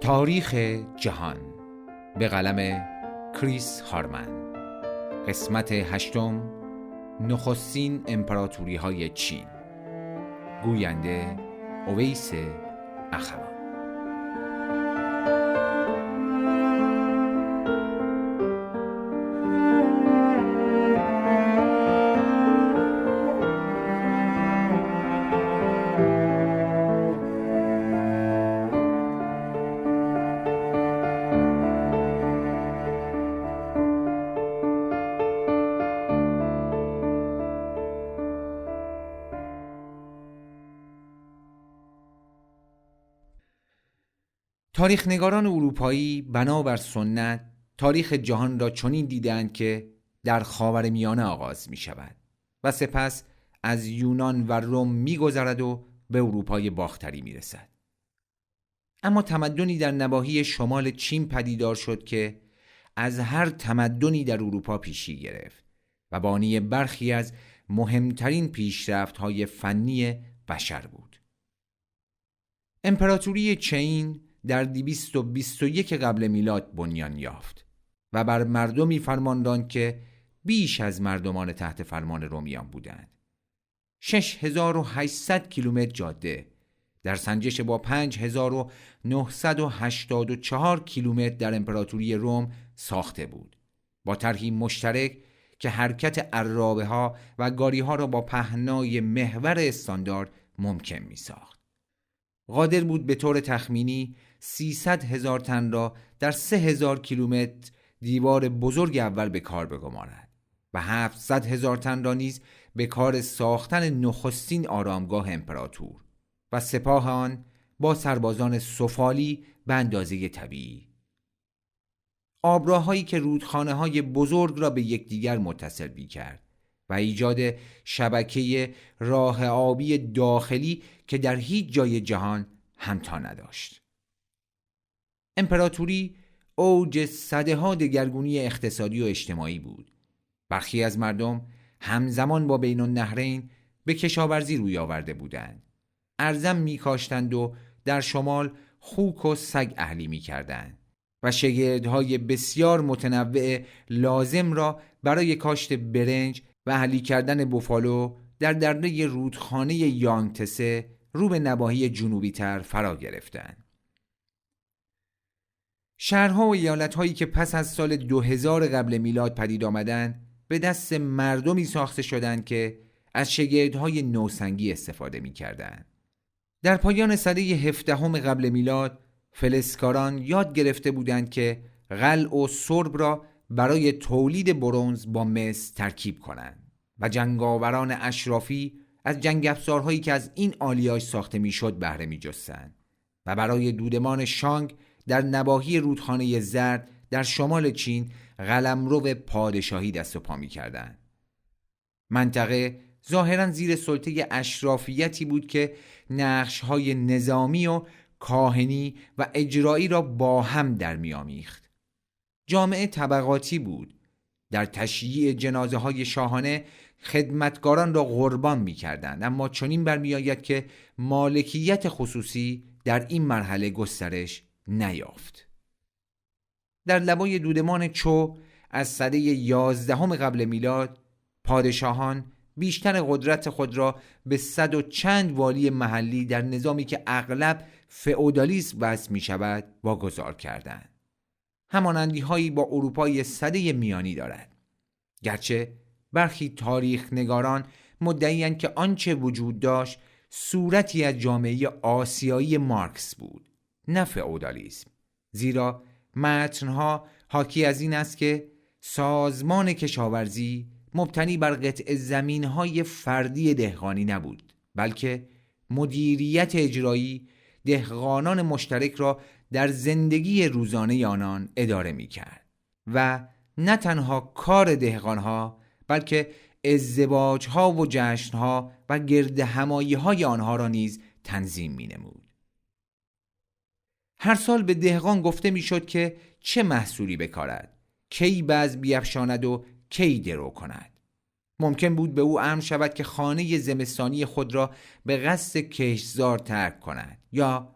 تاریخ جهان به قلم کریس هارمن. قسمت 8. نخستین امپراتوری های چین. گوینده اویس اخوان. تاریخ نگاران اروپایی بنابر سنت تاریخ جهان را چنین دیدند که در خاورمیانه آغاز می شود و سپس از یونان و روم می گذرد و به اروپای باختری می رسد. اما تمدنی در نواحی شمال چین پدیدار شد که از هر تمدنی در اروپا پیشی گرفت و بانی برخی از مهمترین پیشرفت‌های فنی بشر بود. امپراتوری چین در 221 قبل میلاد بنیان یافت و بر مردمی فرمانداد که بیش از مردمان تحت فرمان رومیان بودند. 6800 کیلومتر جاده در سنجش با 5984 کیلومتر در امپراتوری روم ساخته بود، با طرحی مشترک که حرکت عرابه ها و گاری ها را با پهنای محور استاندارد ممکن می ساخت. قادر بود به طور تخمینی 300,000 تن را در 3000 کیلومتر دیوار بزرگ اول به کار بگمارد و 700,000 تن را نیز به کار ساختن نخستین آرامگاه امپراتور و سپاه آن با سربازان سفالی به اندازه طبیعی. آبراهایی که رودخانه‌های بزرگ را به یکدیگر متصل می‌کرد و ایجاد شبکه راه آبی داخلی که در هیچ جای جهان همتا نداشت. امپراتوری اوج سده‌ها دگرگونی اقتصادی و اجتماعی بود. برخی از مردم همزمان با بین النهرین به کشاورزی روی آورده بودند. ارزم می‌کاشتند و در شمال خوک و سگ اهلی می‌کردند و شگردهای بسیار متنوع لازم را برای کاشت برنج و اهلی کردن بوفالو در دره رودخانه یانگتسه رو به نواحی جنوبی تر فرا گرفتند. شهرها و ایالت‌هایی که پس از سال 2000 قبل میلاد پدید آمدند به دست مردمی ساخته شدند که از شگردهای نوسنگی استفاده می‌کردند. در پایان سده 17 قبل میلاد فلزکاران یاد گرفته بودند که قلع و سرب را برای تولید برنز با مس ترکیب کنند و جنگاوران اشرافی از جنگ افزارهایی که از این آلیاژ ساخته میشد بهره می‌جستند و برای دودمان شانگ در نواحی رودخانه زرد در شمال چین قلمرو پادشاهی دست و پا می‌کردند. منطقه ظاهراً زیر سلطه اشرافیتی بود که نقش‌های نظامی و کاهنی و اجرایی را با هم در می‌آمیخت. جامعه طبقاتی بود. در تشییع جنازه‌های شاهانه خدمتگاران را قربان می‌کردند، اما چنین برمی‌آید که مالکیت خصوصی در این مرحله گسترش نیافت. در لبای دودمان چو از سده 11 قبل میلاد پادشاهان بیشتر قدرت خود را به 100 و چند والی محلی در نظامی که اغلب فئودالیسم وصف می شود واگذار کردند. همانندی هایی با اروپای سده میانی دارد، گرچه برخی تاریخ نگاران مدعی‌اند که آنچه وجود داشت صورتی از جامعه آسیایی مارکس بود، نه فئودالیسم، زیرا متنها حاکی از این است که سازمان کشاورزی مبتنی بر قطع زمین‌های فردی دهقانی نبود، بلکه مدیریت اجرایی دهقانان مشترک را در زندگی روزانه آنان اداره می‌کرد و نه تنها کار دهقان‌ها بلکه ازدواج‌ها و جشن‌ها و گرد همایی‌های آنها را نیز تنظیم می‌نمود. هر سال به دهقان گفته می‌شد که چه محصولی بکارد، کی بذر بیفشاند و کی درو کند. ممکن بود به او امر شود که خانه زمستانی خود را به قصد کشتزار ترک کند یا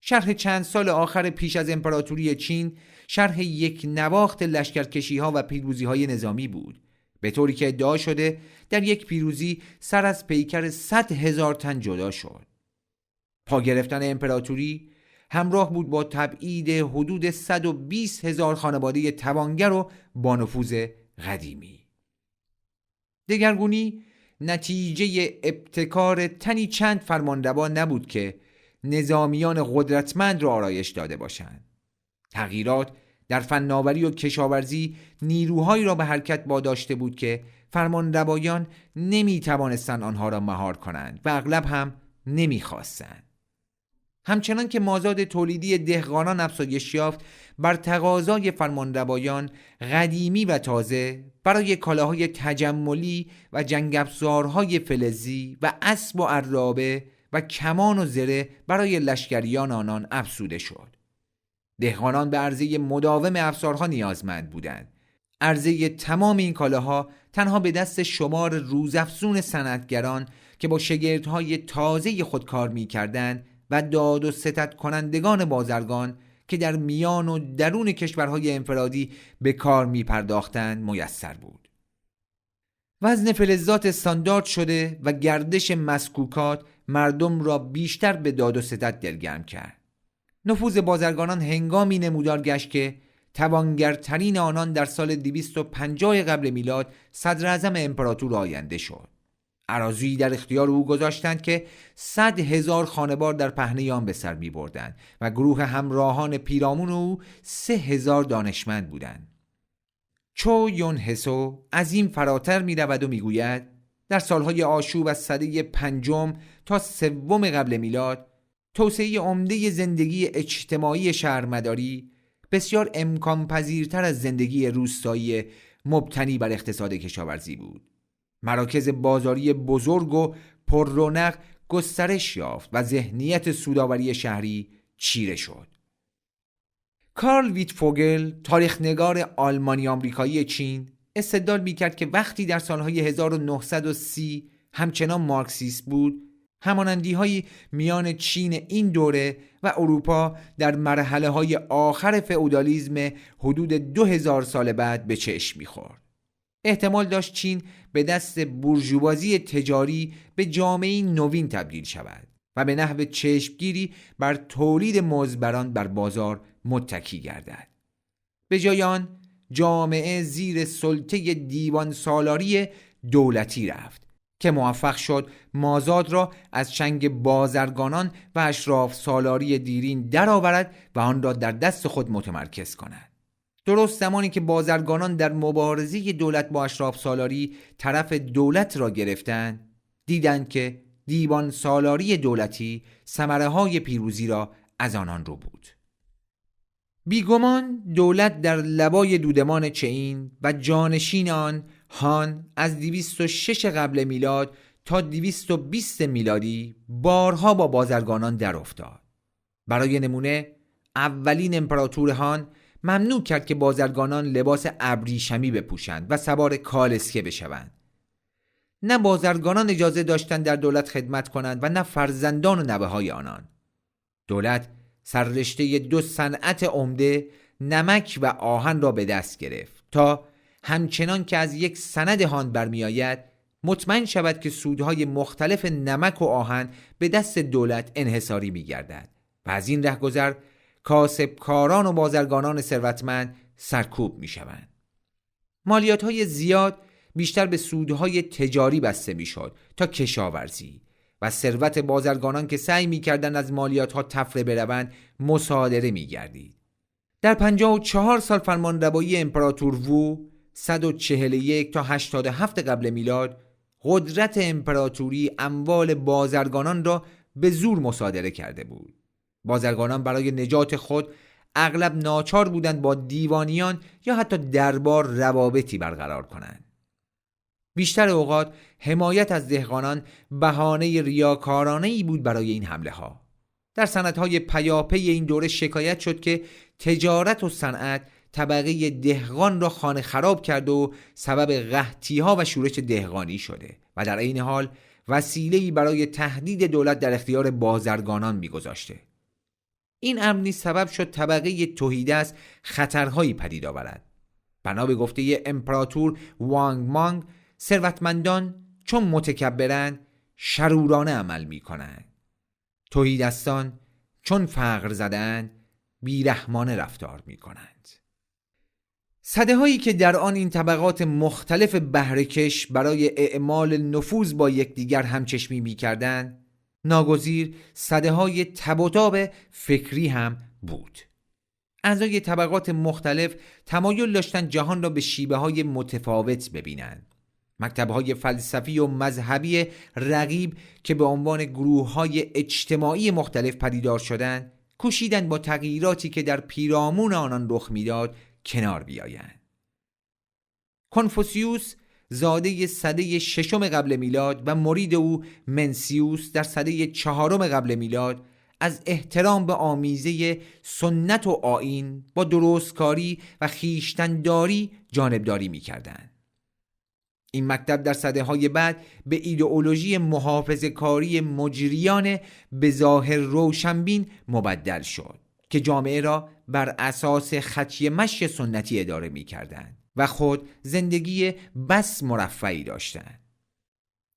شرح چند سال آخر پیش از امپراتوری چین شرح یک نواخت لشکرکشی‌ها و پیروزی‌های نظامی بود، به طوری که ادعا شده در یک پیروزی سر از پیکر 100,000 تن جدا شد. پا گرفتن امپراتوری همراه بود با تبعید حدود 120,000 خانواده توانگر و با نفوذ قدیمی. دگرگونی نتیجه ابتکار تنی چند فرمانروا نبود که نظامیان قدرتمند را آرایش داده باشند. تغییرات در فناوری و کشاورزی نیروهایی را به حرکت واداشته بود که فرمانروایان نمی توانستند آنها را مهار کنند و اغلب هم نمی خواستند. همچنان که مازاد تولیدی دهقانان افزایش یافت، بر تقاضای فرمانروایان قدیمی و تازه برای کالاهای تجملی و جنگ افزارهای فلزی و اسب و عرابه و کمان و زره برای لشکریان آنان افزوده شد. دهقانان به عرضه مداوم افزارها نیازمند بودند. عرضه تمام این کالاها تنها به دست شمار روزافزون صنعتگران که با شگردهای تازه خود کار می‌کردند و داد و ستد کنندگان بازرگان که در میان و درون کشورهای انفرادی به کار می‌پرداختند میسر بود. وزن فلزات استاندارد شده و گردش مسکوکات مردم را بیشتر به داد و ستد دلگرم کرد. نفوذ بازرگانان هنگامی نمودار گشت که توانگرترین آنان در سال 250 قبل میلاد صدر اعظم امپراتور آینده شد. اراضی در اختیار او گذاشتند که 100,000 خانوار در پهنه آن به سر می بردند و گروه همراهان پیرامون او 3,000 دانشمند بودند. چو یون هسو از این فراتر می رود و می گوید در سالهای آشوب از سده 5 تا 3 قبل میلاد توسعه عمده زندگی اجتماعی شهرمداری بسیار امکان پذیرتر از زندگی روستایی مبتنی بر اقتصاد کشاورزی بود. مراکز بازاری بزرگ و پر رونق گسترش یافت و ذهنیت سودآوری شهری چیره شد. کارل ویتفوگل، تاریخنگار آلمانی آمریکایی چین، استدلال می‌کرد که وقتی در سالهای 1930 همچنان مارکسیست بود، همانندی‌هایی میان چین این دوره و اروپا در مرحله‌های آخر فئودالیسم حدود 2000 سال بعد به چشم می‌خورد. احتمال داشت چین به دست بورژوازی تجاری به جامعه‌ای نوین تبدیل شود و به نحو چشمگیری بر تولید مزبران بر بازار متکی گردد. به جای آن جامعه زیر سلطه دیوان سالاری دولتی رفت که موفق شد مازاد را از چنگ بازرگانان و اشراف سالاری دیرین درآورد و آن را در دست خود متمرکز کند. درست زمانی که بازرگانان در مبارزه دولت با اشراف سالاری طرف دولت را گرفتند، دیدند که دیوان سالاری دولتی ثمره‌های پیروزی را از آنان رو بود. بیگمان دولت در لبای دودمان چین و جانشین آن هان از 206 قبل میلاد تا 220 میلادی بارها با بازرگانان در افتاد. برای نمونه اولین امپراتور هان ممنوع کرد که بازرگانان لباس ابریشمی بپوشند و سوار کالسکه بشوند. نه بازرگانان اجازه داشتند در دولت خدمت کنند و نه فرزندان و نوه‌های آنان. دولت سررشته 2 صنعت عمده نمک و آهن را به دست گرفت تا همچنان که از یک سند هان برمی آید مطمئن شود که سودهای مختلف نمک و آهن به دست دولت انحصاری می گردد و از این رهگذر کاسبکاران و بازرگانان ثروتمند سرکوب می شوند. مالیات های زیاد بیشتر به سودهای تجاری بسته می شد تا کشاورزی و ثروت بازرگانان که سعی می کردن از مالیات ها تفره بروند مصادره می گردید. در 54 سال فرمانروایی امپراتور وو 141 تا 87 قبل میلاد قدرت امپراتوری اموال بازرگانان را به زور مصادره کرده بود. بازرگانان برای نجات خود اغلب ناچار بودند با دیوانیان یا حتی دربار روابطی برقرار کنند. بیشتر اوقات حمایت از دهقانان بهانه ریاکارانه‌ای بود برای این حمله ها. در سندهای پیاپی این دوره شکایت شد که تجارت و صنعت طبقه دهقان را خانه خراب کرد و سبب قحطی‌ها و شورش دهقانی شده و در این حال وسیله‌ای برای تهدید دولت در اختیار بازرگانان می‌گذاشته. این امر نیز سبب شد طبقه توحیدست خطرهایی پدید آورد. بنا به گفته امپراتور وانگ مانگ، ثروتمندان چون متکبرند شرورانه عمل می کنند. توحیدستان چون فقر زدند بیرحمانه رفتار می کنند. سده هایی که در آن این طبقات مختلف بهره‌کش برای اعمال نفوذ با یکدیگر همچشمی می کردند، ناگزیر سده های تب و تاب فکری هم بود. اعضای طبقات مختلف تمایل داشتند جهان را به شیوه های متفاوت ببینند. مکتب‌های فلسفی و مذهبی رقیب که به عنوان گروه‌های اجتماعی مختلف پدیدار شدند، کوشیدند با تغییراتی که در پیرامون آنان رخ می‌داد کنار بیایند. کنفوسیوس زاده سده 6 قبل میلاد و مرید او منسیوس در سده 4 قبل میلاد از احترام به آمیزه سنت و آیین با درستکاری و خویشتن‌داری جانبداری می‌کردند. این مکتب در سده‌های بعد به ایدئولوژی محافظه‌کاری مجریان به ظاهر روشنبین مبدل شد که جامعه را بر اساس خطی مشی سنتی اداره می‌کردند و خود زندگی بس مرفهی داشتند.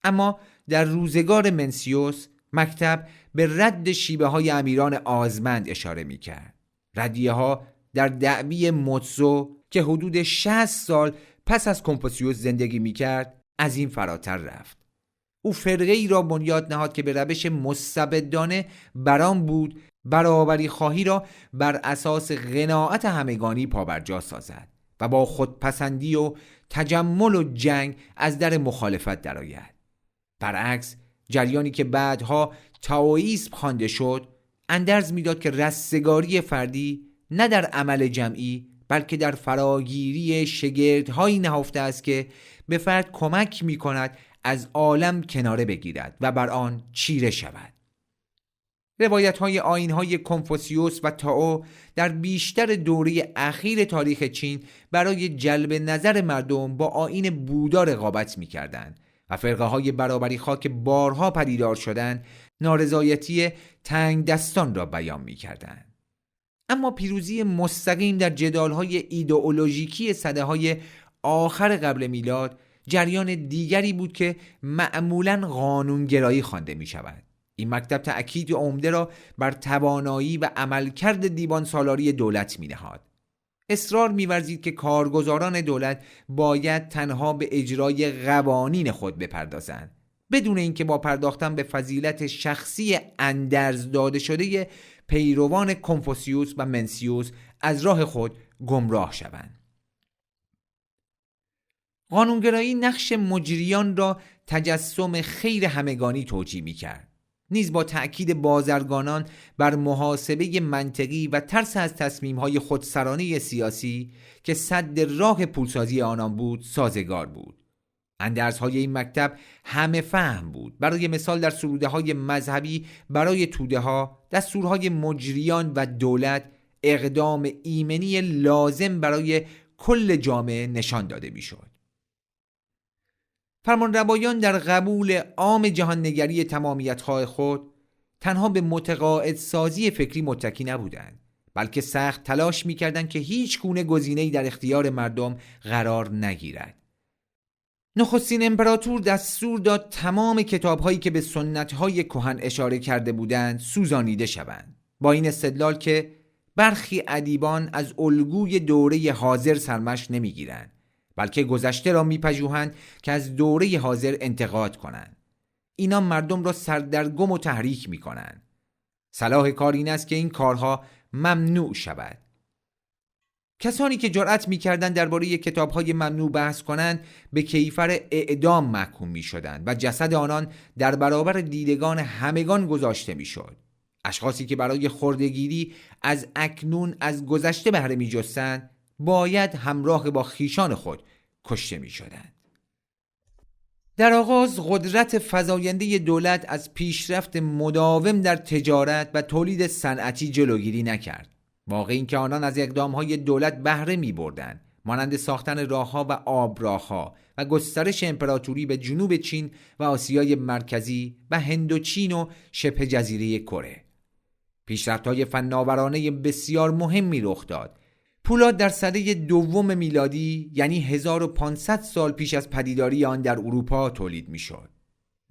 اما در روزگار منسیوس مکتب به رد شیوه‌های امیران آزمند اشاره می‌کرد. ردیه‌ها در دعوی موتزو که حدود 60 سال پس از کنفوسیوس زندگی می‌کرد از این فراتر رفت. او فرقه ای را بنیاد نهاد که به روش مستبدانه بران بود برابری خواهی را بر اساس قناعت همگانی پابرجا سازد و با خودپسندی و تجمل و جنگ از در مخالفت درآید. برعکس جریانی که بعدها تائوئیسم خوانده شد اندرز می‌داد که رستگاری فردی نه در عمل جمعی بلکه در فراگیری شگردهایی نهفته است که به فرد کمک می‌کند از عالم کناره بگیرد و بر آن چیره شود. روایت‌های آیین‌های کنفوسیوس و تائو در بیشتر دوره اخیر تاریخ چین برای جلب نظر مردم با آیین بودا رقابت می‌کردند و فرقه‌های برابری‌خواه که بارها پدیدار شدند نارضایتی تنگ دستان را بیان می‌کردند. اما پیروزی مستقیم در جدال‌های ایدئولوژیکی سده‌های آخر قبل میلاد جریان دیگری بود که معمولاً قانونگرایی خوانده می‌شود. این مکتب تأکید عمده را بر توانایی و عملکرد دیوان سالاری دولت می‌نهاد. اصرار می‌ورزید که کارگزاران دولت باید تنها به اجرای قوانین خود بپردازند، بدون اینکه با پرداختن به فضیلت شخصی اندرز داده شده پیروان کنفوسیوس و منسیوس از راه خود گمراه شوند. قانونگرایی نقش مجریان را تجسم خیر همگانی توجیه می‌کرد. نیز با تأکید بازرگانان بر محاسبه منطقی و ترس از تصمیم‌های خودسرانه سیاسی که سد راه پولسازی آنان بود سازگار بود. اندرزهای این مکتب همه فهم بود. برای مثال در سروده‌های مذهبی برای توده‌ها، دستورهای مجریان و دولت اقدام ایمنی لازم برای کل جامعه نشان داده می‌شد. فرمانروایان در قبول عام جهاننگری تمامیت‌های خود تنها به متقاعد سازی فکری متکی نبودند، بلکه سخت تلاش می‌کردند که هیچ گونه گزینه‌ای در اختیار مردم قرار نگیرد. نخستین امپراتور دستور داد تمام کتاب‌هایی که به سنت‌های کهن اشاره کرده بودند سوزانیده شوند، با این استدلال که برخی ادیبان از الگوی دوره حاضر سرمشق نمی‌گیرند، بلکه گذشته را میپژوهند که از دوره حاضر انتقاد کنند. اینا مردم را سردرگم و تحریک میکنند. صلاح کار این است که این کارها ممنوع شود. کسانی که جرأت میکردند درباره کتاب‌های ممنوع بحث کنند به کیفر اعدام محکوم میشدند و جسد آنان در برابر دیدگان همگان گذاشته میشد. اشخاصی که برای خرده‌گیری از اکنون از گذشته بهره میجستند باید همراه با خیشان خود کشته می شدند. در آغاز قدرت فزاینده دولت از پیشرفت مداوم در تجارت و تولید صنعتی جلوگیری نکرد. واقع این که آنان از اقدامهای دولت بهره می بردند، مانند ساختن راهها و آبراهها و گسترش امپراتوری به جنوب چین و آسیای مرکزی و هندوچین و شبه جزیره کره. پیشرفت‌های فناورانه بسیار مهمی رخ داد. پولاد در سده دوم میلادی یعنی 1500 سال پیش از پدیداری آن در اروپا تولید میشد.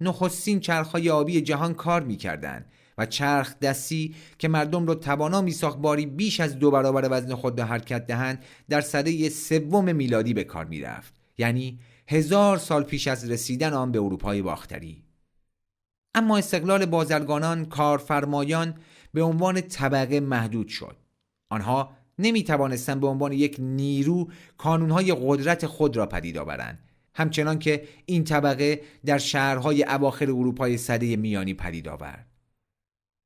نخستین چرخ‌های آبی جهان کار می‌کردند و چرخ دستی که مردم را توانا می‌ساخت باری بیش از 2 برابر وزن خود را حرکت دهند در سده سوم میلادی به کار می‌رفت، یعنی 1000 سال پیش از رسیدن آن به اروپای باختری. اما استقلال بازرگانان، کارفرمایان به عنوان طبقه محدود شد. آنها نمی‌توانستند به عنوان یک نیرو کانونهای قدرت خود را پدید آورند، همچنان که این طبقه در شهرهای اواخر اروپای سده میانی پدید آورد.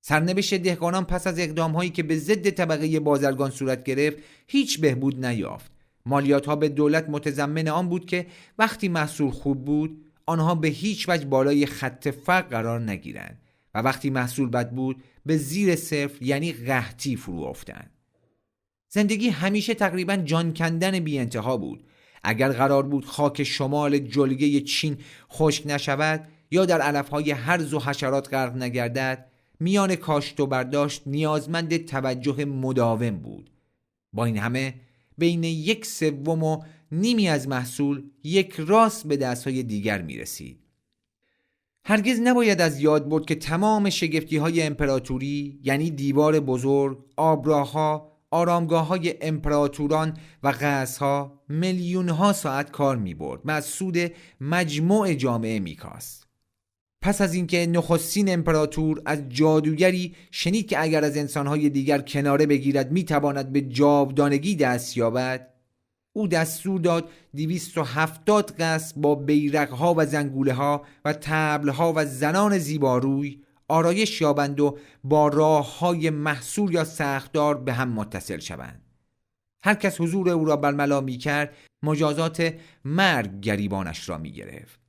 سرنوشت دهقانان پس از اقدام‌هایی که به ضد طبقه بازرگان صورت گرفت هیچ بهبود نیافت. مالیات‌ها به دولت متضمن آن بود که وقتی محصول خوب بود آنها به هیچ وجه بالای خط فقر قرار نگیرند و وقتی محصول بد بود به زیر صفر یعنی قحطی فرو افتند. زندگی همیشه تقریباً جان کندن بی انتها بود. اگر قرار بود خاک شمال جلگه چین خشک نشود یا در علفهای هرز و حشرات غرق نگردد، میان کاشت و برداشت نیازمند توجه مداوم بود. با این همه بین 1/3 از محصول یک راست به دستهای دیگر می رسید. هرگز نباید از یاد برد که تمام شگفتی‌های امپراتوری یعنی دیوار بزرگ، آبراه‌ها، آرامگاه‌های امپراتوران و قصرها میلیون‌ها ساعت کار می‌برد و از سود مجموع جامعه می‌کاست. پس از اینکه نخستین امپراتور از جادوگری شنید که اگر از انسان‌های دیگر کناره بگیرد می‌تواند به جاودانگی دست یابد، او دستور داد 270 قصر با بیرق‌ها و زنگوله‌ها و طبل‌ها و زنان زیباروی آرایش یابند و با راه‌های محصور یا سخت‌دار به هم متصل شوند. هر کس حضور او را برملا می‌کرد مجازات مرگ گریبانش را می‌گرفت.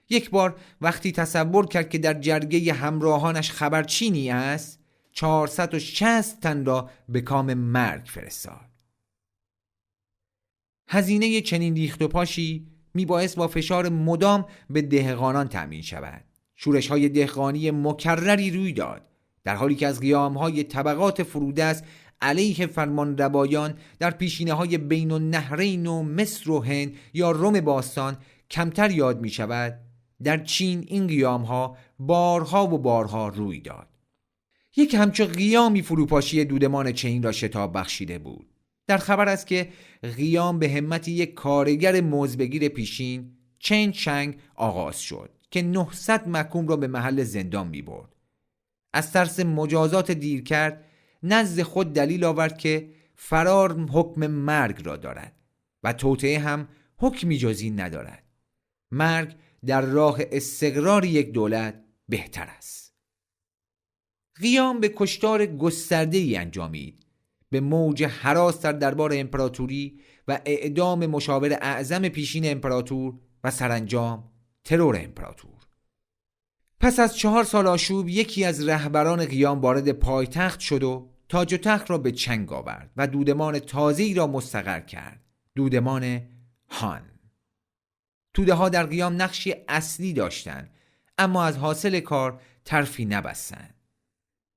یک بار وقتی تصور کرد که در جرگه همراهانش خبرچینی است، 460 تن را به کام مرگ فرستاد. هزینه چنین ریخت و پاشی میبایست با فشار مدام به دهقانان تأمین شود. شورش‌های دهقانی مکرری روی داد، در حالی که از قیام‌های طبقات فرودست علیه فرمانروایان در پیشینه‌های بین النهرین و مصر و هند یا روم باستان کمتر یاد می شود. در چین این قیام‌ها بارها و بارها روی داد. یک همچو قیامی فروپاشی دودمان چین را شتاب بخشیده بود. در خبر است که قیام به همت یک کارگر موزبگیر پیشین چین چنگ آغاز شد که 900 محکوم را به محل زندان می برد. از ترس مجازات دیر کرد نزد خود دلیل آورد که فرار حکم مرگ را دارد و توطئه هم حکمی جز این ندارد. مرگ در راه استقرار یک دولت بهتر است. قیام به کشتار گسترده‌ای انجامید، به موج هراس در دربار امپراتوری و اعدام مشاور اعظم پیشین امپراتور و سرانجام ترور امپراتور. پس از 4 سال آشوب یکی از رهبران قیام وارد پایتخت شد و تاج و تخت را به چنگ آورد و دودمان تازه‌ای را مستقر کرد، دودمان هان. توده ها در قیام نقشی اصلی داشتند، اما از حاصل کار طرفی نبستند.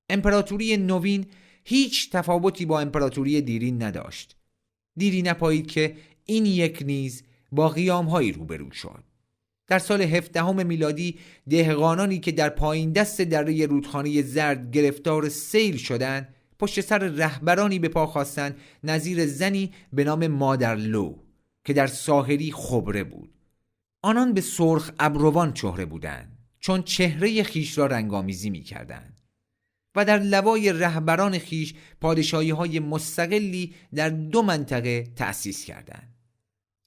امپراتوری نوین هیچ تفاوتی با امپراتوری دیرین نداشت. دیری نپایید که این یک نیز با قیام‌هایی روبرو شد. در سال 17 میلادی دهقانانی که در پایین دست دره رودخانه زرد گرفتار سیل شدند پشت سر رهبرانی به پا خواستند نظیر زنی به نام مادرلو که در ساحری خبره بود. آنان به سرخ ابروان چهره بودند، چون چهره خیش را رنگامیزی می کردند و در لوای رهبران خیش پادشاهی های مستقلی در 2 منطقه تأسیس کردند.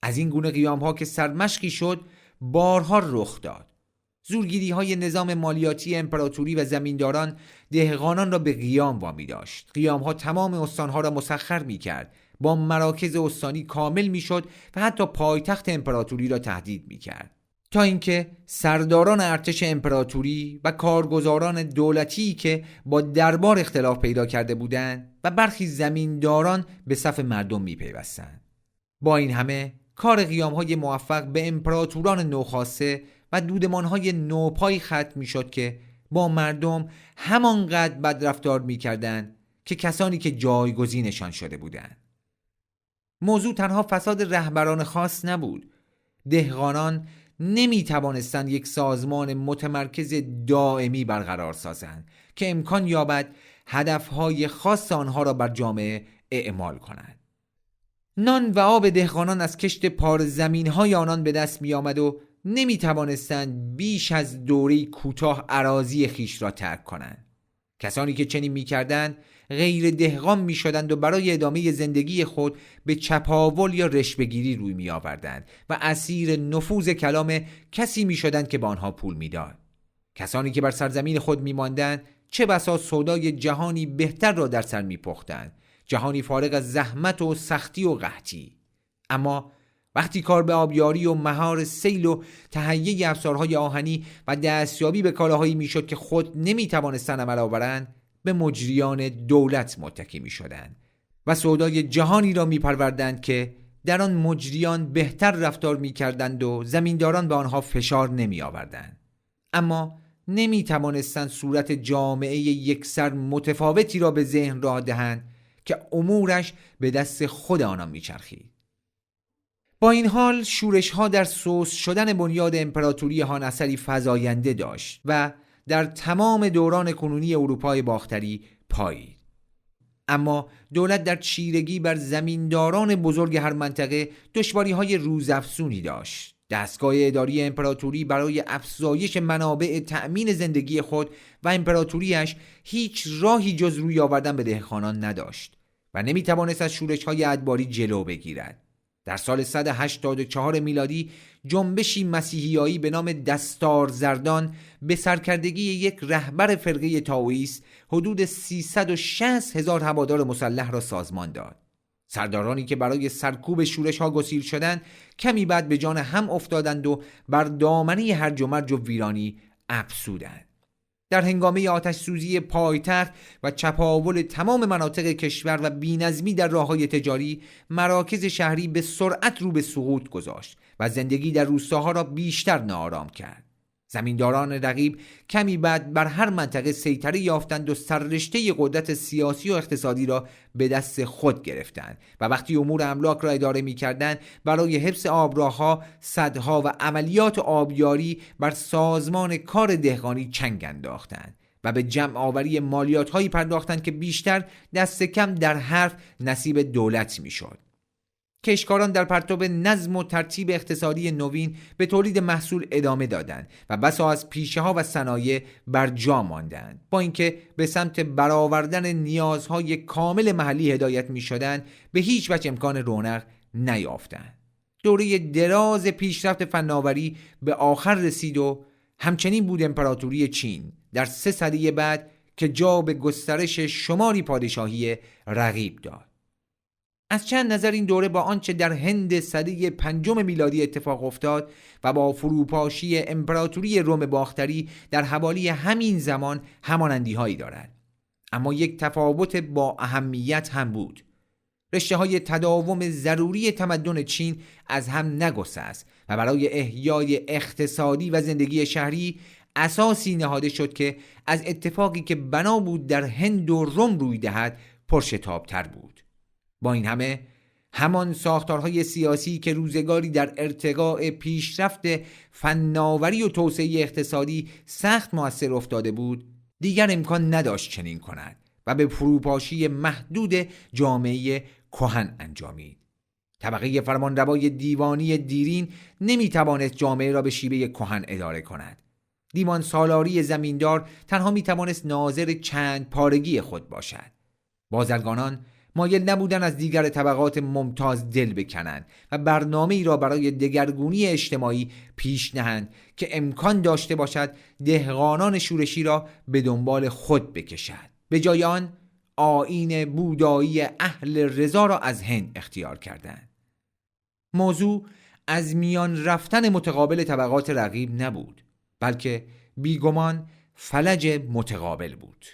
از این گونه قیام ها که سرمشقی شد بارها رخ داد. زورگیری های نظام مالیاتی امپراتوری و زمینداران دهقانان را به قیام وامی داشت. قیام ها تمام استانها را مسخر می کرد، با مراکز استانی کامل می شد و حتی پایتخت امپراتوری را تهدید می کرد، تا اینکه سرداران ارتش امپراتوری و کارگزاران دولتی که با دربار اختلاف پیدا کرده بودند و برخی زمینداران به صف مردم می پیوستند. با این همه کار قیام‌های موفق به امپراتوران نوخاسته و دودمان‌های نوپایی ختم می‌شد که با مردم همانقدر بد رفتار می‌کردند که کسانی که جایگزینشان شده بودند. موضوع تنها فساد رهبران خاص نبود. دهقانان نمی توانستند یک سازمان متمرکز دائمی برقرار سازند که امکان یابد هدفهای خاص آنها را بر جامعه اعمال کنند. نان و آب دهقانان از کشت پار زمین‌های آنان به دست می آمد و نمی توانستند بیش از دوره کوتاه اراضی خیش را ترک کنند. کسانی که چنین می کردند غیر دهقان می شدند و برای ادامه زندگی خود به چپاول یا رشوه‌گیری روی می آوردند و اسیر نفوذ کلام کسی می شدند که به آنها پول می داد. کسانی که بر سرزمین خود می ماندند چه بسا سودای جهانی بهتر را در سر می پختند، جهانی فارغ از زحمت و سختی و قحطی. اما وقتی کار به آبیاری و مهار سیل و تهیه افسارهای آهنی و دستیابی به کالاهایی می شد که خود نمی توانستند عمل آورند، به مجریان دولت متکی می شدند و سودای جهانی را می پروردند که در آن مجریان بهتر رفتار می کردند و زمینداران به آنها فشار نمی آوردند. اما نمی توانستند صورت جامعه یکسر متفاوتی را به ذهن راه دهند که امورش به دست خود آنان می چرخید. با این حال شورش ها در سوس شدن بنیاد امپراتوری هان اثری فزاینده داشت و در تمام دوران کنونی اروپای باختری پایید. اما دولت در چیرگی بر زمینداران بزرگ هر منطقه دشواری‌های روزافزونی داشت. دستگاه اداری امپراتوری برای افزایش منابع تأمین زندگی خود و امپراتوریش هیچ راهی جز روی آوردن به دهقانان نداشت و نمی‌توانست از شورش‌های ادباری جلو بگیرد. در سال 184 میلادی جنبشی مسیحیایی به نام دستارزردان به سرکردگی یک رهبر فرقه تائویست حدود 360,000 هوادار مسلح را سازمان داد. سردارانی که برای سرکوب شورش ها گسیل شدند کمی بعد به جان هم افتادند و بر دامنه هرج و مرج و ویرانی افسودند. در هنگامه آتش سوزی پایتخت و چپاول تمام مناطق کشور و بی‌نظمی در راه‌های تجاری، مراکز شهری به سرعت رو به سقوط گذاشت و زندگی در روستاها را بیشتر ناآرام کرد. زمینداران رقیب کمی بعد بر هر منطقه سیطره یافتند و سررشته قدرت سیاسی و اقتصادی را به دست خود گرفتند و وقتی امور املاک را اداره می‌کردند برای حفظ آبراه‌ها، سدها و عملیات آبیاری بر سازمان کار دهقانی چنگ انداختند و به جمع آوری مالیات‌هایی پرداختند که بیشتر دست کم در حرف نصیب دولت می‌شد. کشکاران در پرتو نظم و ترتیب اقتصادی نوین به تولید محصول ادامه دادند و بسا از پیشه‌ها و صنایع بر جا ماندند، با اینکه به سمت برآوردن نیازهای کامل محلی هدایت می‌شدند به هیچ وجه امکان رونق نیافتند. دوره دراز پیشرفت فناوری به آخر رسید و همچنین بود امپراتوری چین در 3 سده بعد که جا به گسترش شماری پادشاهی رقیب داد. از چند نظر این دوره با آنچه در هند سده 5 میلادی اتفاق افتاد و با فروپاشی امپراتوری روم باختری در حوالی همین زمان همانندی هایی دارد. اما یک تفاوت با اهمیت هم بود. رشته های تداوم ضروری تمدن چین از هم نگسست و برای احیای اقتصادی و زندگی شهری اساسی نهاده شد که از اتفاقی که بنا بود در هند و روم روی دهد پرشتاب‌تر بود. با این همه همان ساختارهای سیاسی که روزگاری در ارتقاء پیشرفت فناوری و توسعه اقتصادی سخت مؤثر افتاده بود دیگر امکان نداشت چنین کند و به فروپاشی محدود جامعه کهن انجامید. طبقه فرمانروای دیوانی دیرین نمیتوانست جامعه را به شیوه کهن اداره کند. دیوان سالاری زمیندار تنها میتوانست ناظر چند پارگی خود باشد. بازرگانان مایل نبودن از دیگر طبقات ممتاز دل بکنند و برنامه‌ای را برای دگرگونی اجتماعی پیش نهند که امکان داشته باشد دهقانان شورشی را به دنبال خود بکشد. به جای آن آیین بودایی اهل رضا را از هند اختیار کردند. موضوع از میان رفتن متقابل طبقات رقیب نبود، بلکه بیگمان فلج متقابل بود.